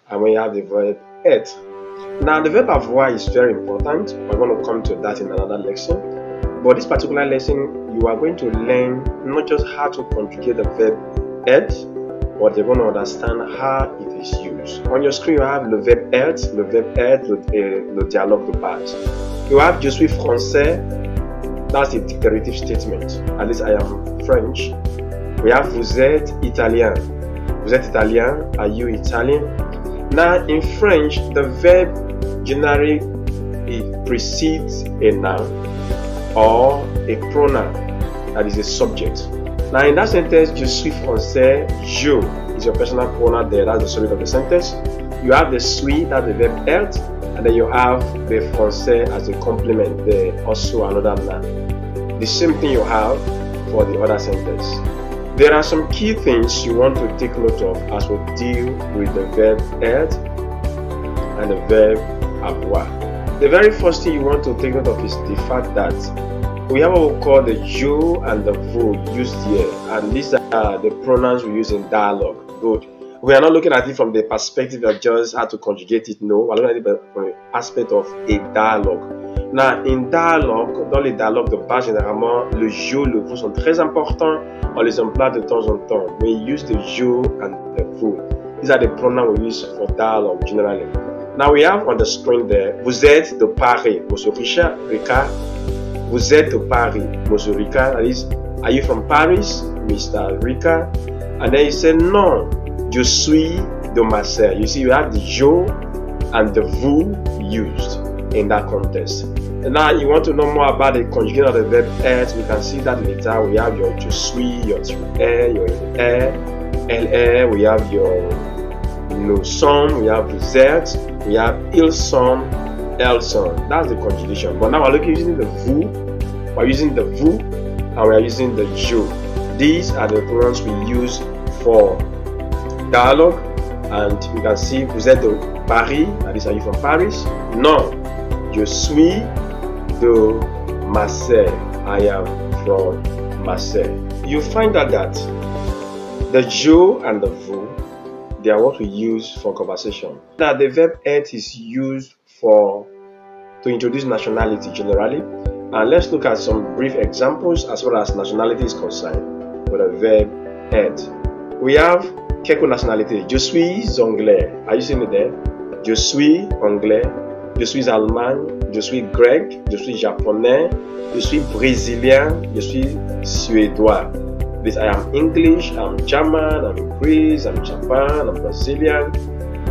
and we have the verb être. Now the verb avoir is very important. We're going to come to that in another lesson. But this particular lesson, you are going to learn not just how to conjugate the verb être, but you're going to understand how it is used. On your screen, you have le verbe être, le dialogue de base. You have je suis français, that's a declarative statement. At least I am French. We have vous êtes italien. Vous êtes italien, are you Italian? Now in French, the verb generally it precedes a noun or a pronoun that is a subject. Now in that sentence, je suis français, je is your personal pronoun there, that's the subject of the sentence. You have the suis, that's the verb être, and then you have the français as a complement there, also another noun. The same thing you have for the other sentence. There are some key things you want to take note of as we deal with the verb être and the verb avoir. The very first thing you want to take note of is the fact that we have what we call the je and the vous used here, and these are the pronouns we use in dialogue. Good. We are not looking at it from the perspective of just how to conjugate it. No, we're looking at it from the aspect of a dialogue. Now, in dialogue, dans les dialogues de base, généralement, le je, le vous sont très importants. On les emploie de temps en temps. We use the je and the vous. These are the pronouns we use for dialogue generally. Now we have on the screen there, vous êtes de Paris, Monsieur Richard, Ricard. Vous êtes de Paris, Monsieur Ricard. That is, are you from Paris, Mr. Ricard? And then you say, non, je suis de Marseille. You see, you have the je and the vous used in that context. And now you want to know more about the conjugation of the verb être. We can see that later. We have your je suis, your tu es, your il est, elle est. We have your nous sommes, we have vous êtes, we have ils sont, elles sont. That's the conjugation. But now we're using the vous, we're using the vous, and we're using the je. These are the pronouns we use for dialogue. And you can see vous êtes de Paris, that is, are you from Paris? Non, je suis de Marseille. I am from Marseille. You find out that the je and the vous, they are what we use for conversation. Now the verb être is used to introduce nationality generally. And let's look at some brief examples as far as nationality is concerned with the verb être. We have quelques nationalités. Je suis anglais. Are you seeing it there? Je suis anglais. Je suis allemand. Je suis grec. Je suis japonais. Je suis brésilien. Je suis suédois. This I am English, I'm German, I'm Greece, I'm Japan, I'm Brazilian.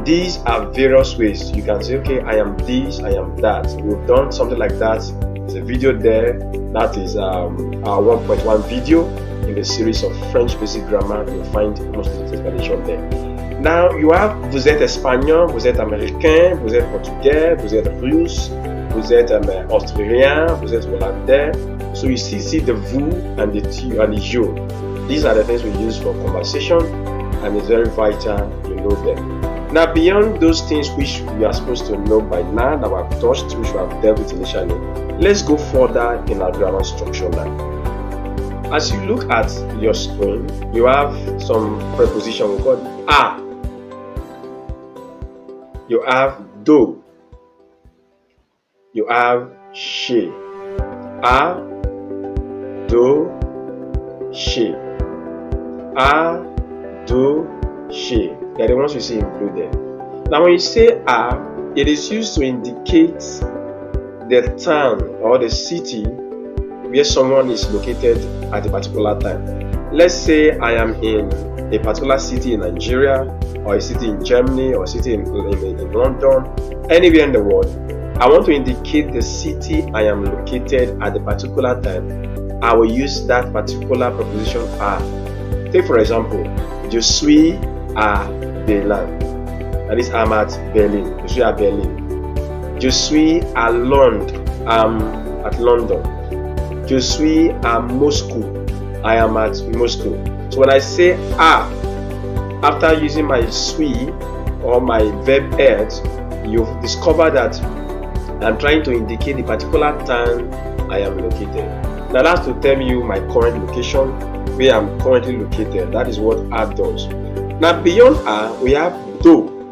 These are various ways. You can say, okay, I am this, I am that. We've done something like that. There's a video there. That is our 1.1 video in the series of French basic grammar. You'll find most of the explanation there. Now you have vous êtes espagnol, vous êtes américain, vous êtes portugais, vous êtes russe, vous êtes australien, vous êtes hollandais. So you see the vous and the tu and the je. These are the things we use for conversation, and it's very vital you know them. Now beyond those things which we are supposed to know by now that we have touched, which we have dealt with initially, let's go further in our grammar structure now. As you look at your screen, you have some preposition we call a. You have do. You have she. A, do, she. A, do, she. They are the ones you see included. Now when you say a, it is used to indicate the town or the city where someone is located at a particular time. Let's say I am in a particular city in Nigeria, or a city in Germany, or a city in London, anywhere in the world. I want to indicate the city I am located at a particular time. I will use that particular preposition a. Take for example, je suis à Berlin. That is, I'm at Berlin. Je suis à Berlin. Je suis à Londres. I'm at London. Je suis à Moscow. I am at Moscow. So when I say a, after using my suis or my verb être, you've discovered that I'm trying to indicate the particular town I am located. Now that's to tell you my current location, where I'm currently located. That is what a does. Now beyond a, we have do.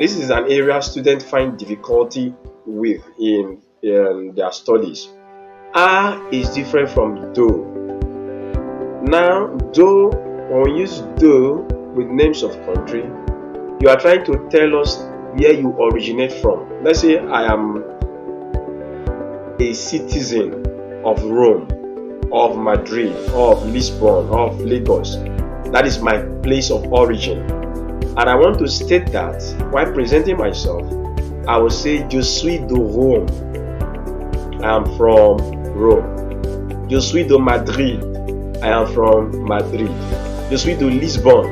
this is an area students find difficulty with in their studies. Are is different from do. Now, do, when we use do with names of country, you are trying to tell us where you originate from. Let's say I am a citizen of Rome, of Madrid, of Lisbon, of Lagos. That is my place of origin. And I want to state that while presenting myself, I will say Je suis de Rome. I am from Rome. Je suis de Madrid. I am from Madrid. Je suis de Lisbon.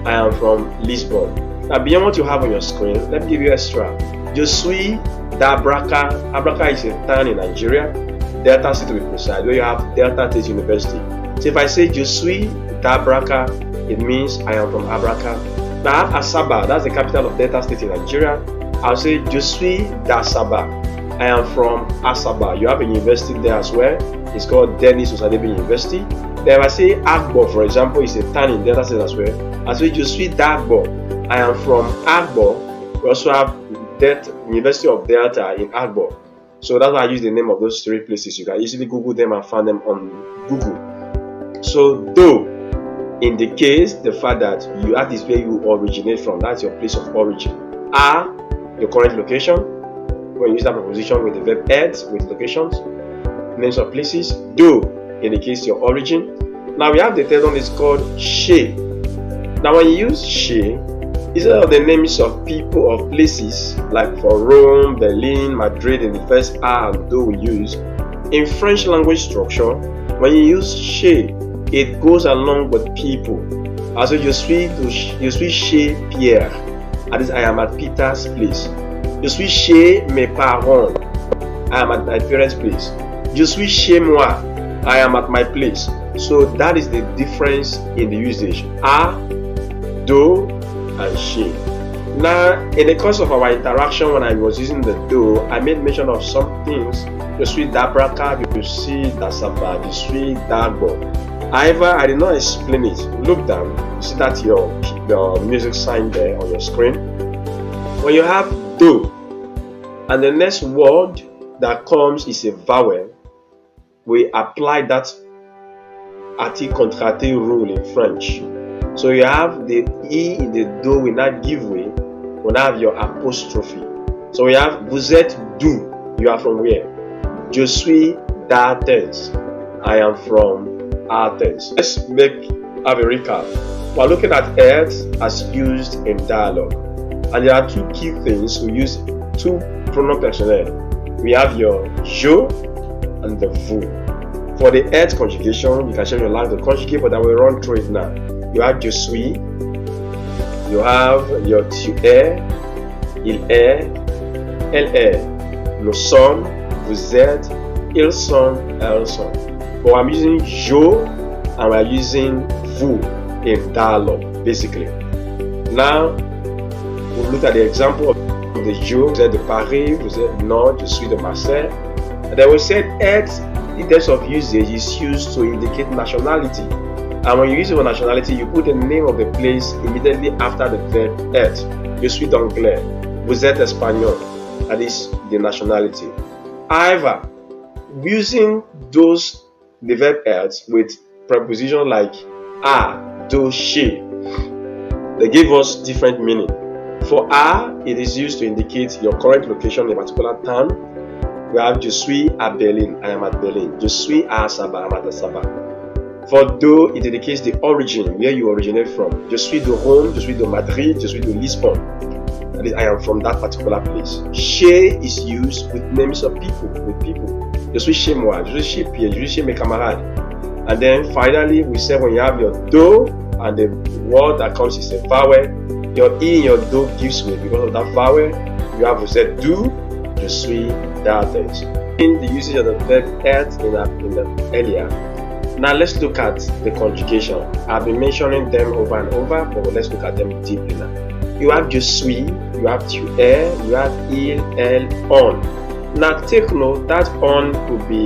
I am from Lisbon. Now, beyond what you have on your screen, let me give you extra. Je suis d'Abraka. Abraka is a town in Nigeria, Delta State to be precise, where you have Delta State University. So if I say Je suis d'Abraka, it means I am from Abraka. Now I have Asaba, that's the capital of Delta State in Nigeria. I'll say Je suis d'Asaba. I am from Asaba. You have a university there as well. It's called Denis Osadebe University. Then if I say Agbo, for example, it's a town in Delta State as well. I say Je suis d'Agbo. I am from Agbo. We also have University of Delta in Agbo. So that's why I use the name of those three places. You can easily Google them and find them on Google. So do indicates the fact that that is where you originate from. That's your place of origin. Are, your current location. When you use that preposition with the verb être, with locations, names of places. Do indicates your origin. Now we have the third one, is called she. Now when you use she, instead of the names of people or places, like for Rome, Berlin, Madrid in the first are and do we use, in French language structure, when you use she, it goes along with people. Also, je suis chez Pierre. That is, I am at Peter's place. Je suis chez mes parents. I am at my parents' place. Je suis chez moi. I am at my place. So that is the difference in the usage. A, do, and she. Now, in the course of our interaction, when I was using the do, I made mention of some things. Je suis d'Abraka, je suis d'Asaba, je suis d'Agbo. However, I did not explain it. Look down. You see that your music sign there on your screen. When you have do, and the next word that comes is a vowel, we apply that article contracté rule in French. So you have the E in the do will not give way. We now have your apostrophe. So we have vous êtes d'où? You are from where? Je suis d'Athens. I am from Athens. Let's have a recap. We're looking at être as used in dialogue. And there are two key things. We use two pronoun personnel. We have your je and the vous. For the être conjugation, you can share your life to conjugate, but I will run through it now. You have je suis, you have your tu es, il est, elle est, nous sommes, vous êtes, ils sont, elles sont. But I'm using je and we're using vous in dialogue, basically. Now, we'll look at the example of the je. Vous êtes de Paris, vous êtes non, je suis de Marseille. And then we said être, in terms of usage, is used to indicate nationality. And when you use it for nationality, you put the name of the place immediately after the verb être. Je suis d'anglais. Vous êtes espagnol. That is the nationality. However, using the verb être with prepositions like a, do, she, they give us different meaning. For a, it is used to indicate your current location in a particular town. We have je suis à Berlin, I am at Berlin. Je suis à Asaba, I am at Asaba. For do, it indicates the origin, where you originate from. Je suis de Rome, je suis de Madrid, je suis de Lisbon. That is, I am from that particular place. Chez is used with names of people, with people. Je suis chez moi, je suis chez Pierre, je suis chez mes camarades. And then finally, we say when you have your do and the word that comes is a vowel, your E in your do gives way because of that vowel. You have vous êtes d'où, je suis d'Athens. In the usage of the verb être in the earlier. Now let's look at the conjugation. I've been mentioning them over and over, but let's look at them deeply now. You have je suis, you have tu es, you have il, elle, on. Now take note that on could be,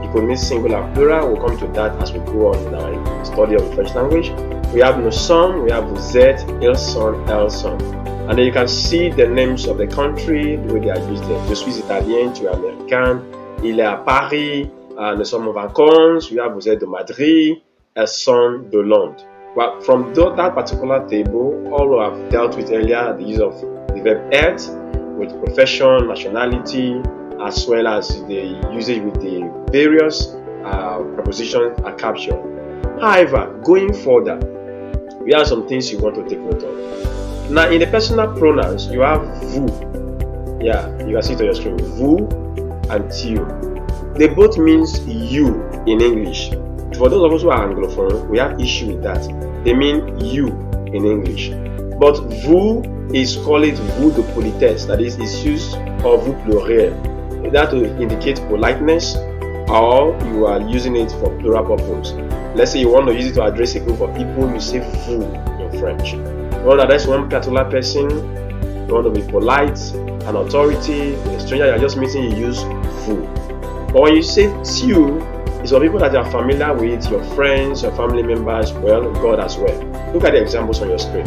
it could mean singular, plural. We'll come to that as we go on in our study of the French language. We have nos sommes, we have vous êtes, ils sont, elles sont. And then you can see the names of the country, the way they are used there. Je suis italien, tu es américain, il est à Paris, nous sommes en vacances, we have vous êtes de Madrid, elles sont de Londres. Well, from that particular table, all I've dealt with earlier, the use of the verb être with profession, nationality, as well as the usage with the various prepositions are captured. However, going further, we have some things you want to take note of. Now, in the personal pronouns, you have vous. Yeah, you can see it on your screen. Vous and tu. They both means you in English. For those of us who are Anglophone, we have issue with that. They mean you in English. But vous is called vous de politesse. That is, it's used of vous pluriel. That will indicate politeness, or you are using it for plural purpose. Let's say you want to use it to address a group of people, you say vous in French. You want to address one particular person, you want to be polite, an authority, a stranger you're just meeting, you use vous. But when you say tu, it's for people that you are familiar with, your friends, your family members, well, God as well. Look at the examples on your screen.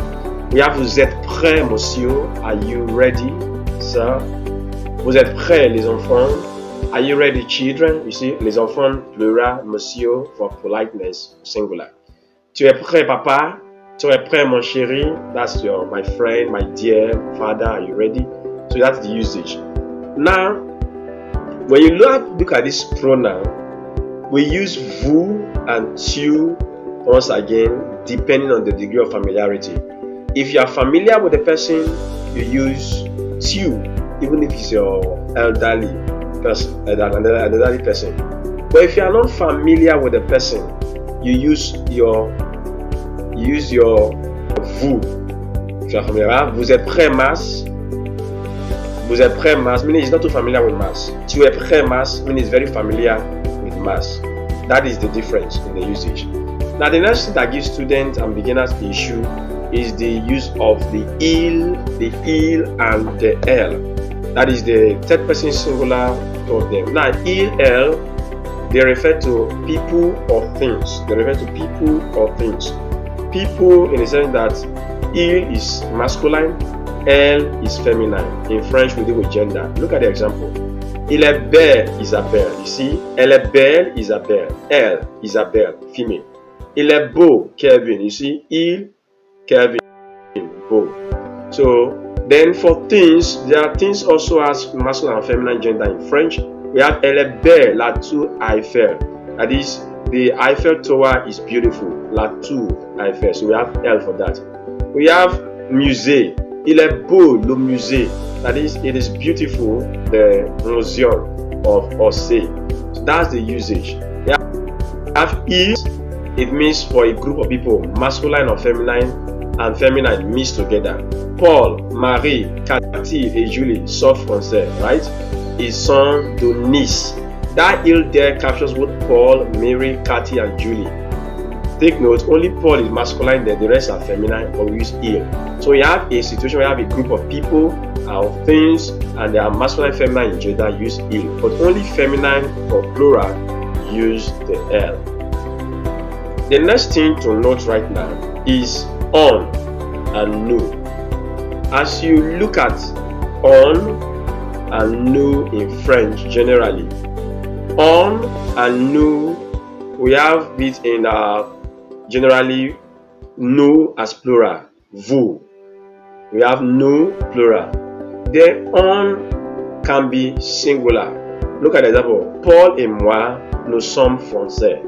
We have vous êtes prêts, monsieur? Are you ready, sir? Vous êtes prêts, les enfants? Are you ready, children? You see, les enfants, plural, monsieur, for politeness, singular. Tu es prêt, papa? Tu es prêt, mon chéri? That's my friend, my dear father. Are you ready? So that's the usage. Now, when you look at this pronoun, we use vous and tu once again, depending on the degree of familiarity. If you are familiar with the person, you use tu, even if it's your elderly person, elderly person. But if you are not familiar with the person, you use your vous. If you are familiar, vous êtes prêt, Mas? Vous êtes prêt, Mas? Meaning he's not too familiar with Mas. Tu es prêt, Mas? Meaning he's very familiar with Mas. That is the difference in the usage. Now, the next thing that gives students and beginners the issue is the use of the il, and the elle. That is the third person singular of them. Now, il, elle, they refer to people or things. They refer to people or things. People in the sense that il is masculine, elle is feminine. In French, we deal with gender. Look at the example. Il est belle, Isabelle. You see, elle est belle, Isabelle. Elle, Isabelle, female. Il est beau, Kevin. You see, il, Kevin, beau. So, then for things, there are things also as masculine and feminine gender in French. We have elle est belle, la tour Eiffel. That is, the Eiffel Tower is beautiful, la tour Eiffel. So we have elle for that. We have musée. Il est beau, le musée. That is, it is beautiful, the museum of Orsay. So that's the usage. We have is, it means for a group of people, masculine or feminine, and feminine mixed together. Paul, Marie, Cathy, et Julie, sauf français, right? Ils sont de Nice. That il there captures both Paul, Mary, Cathy, and Julie. Take note, only Paul is masculine, then the rest are feminine, but we use il. So we have a situation where we have a group of people, of things, and they are masculine, feminine in gender, use il. But only feminine or plural use the l. The next thing to note right now is on and no. As you look at on and no in French generally, on and no, we have it in generally no as plural, vous. We have no plural. Then on can be singular. Look at the example. Paul et moi, nous sommes français.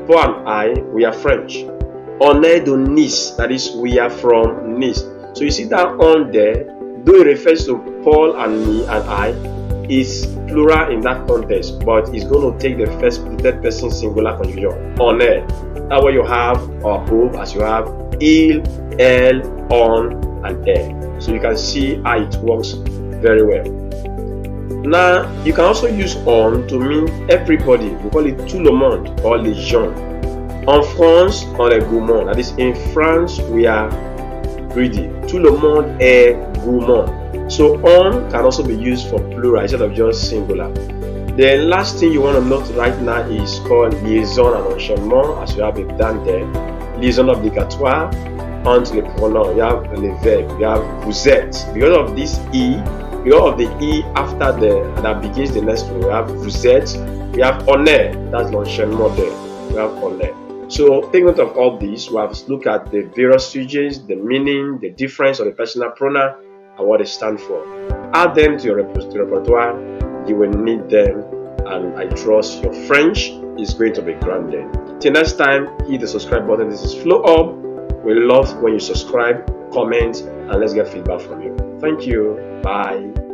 Paul and I, we are French. On est de Nice, that is, we are from Nice. So you see that on there, though it refers to Paul and me and I, is plural in that context, but it's going to take the third person singular conjugation. On est. That's what you have, or both, as you have il, elle, on, and elle. So you can see how it works very well. Now, you can also use on to mean everybody. We call it tout le monde or les gens. En France, on est gourmand. That is, in France, we are greedy. Tout le monde est gourmand. So on can also be used for plural instead of just singular. The last thing you want to note right now is called liaison and enchaînement, as you have it down there. liaison obligatoire entre les pronoms. You have les verbs. You have vous êtes. Because of this E, because of the E after that begins the next one, we have vous êtes. We have on est. That's l'enchaînement there. We have on est. So take note of all this. We have to look at the various usages, the meaning, the difference of the personal pronoun, and what they stand for. Add them to your repertoire. You will need them, and I trust your French is going to be grand. Till next time, hit the subscribe button. This is Flehub. We love when you subscribe, comment, and let's get feedback from you. Thank you. Bye.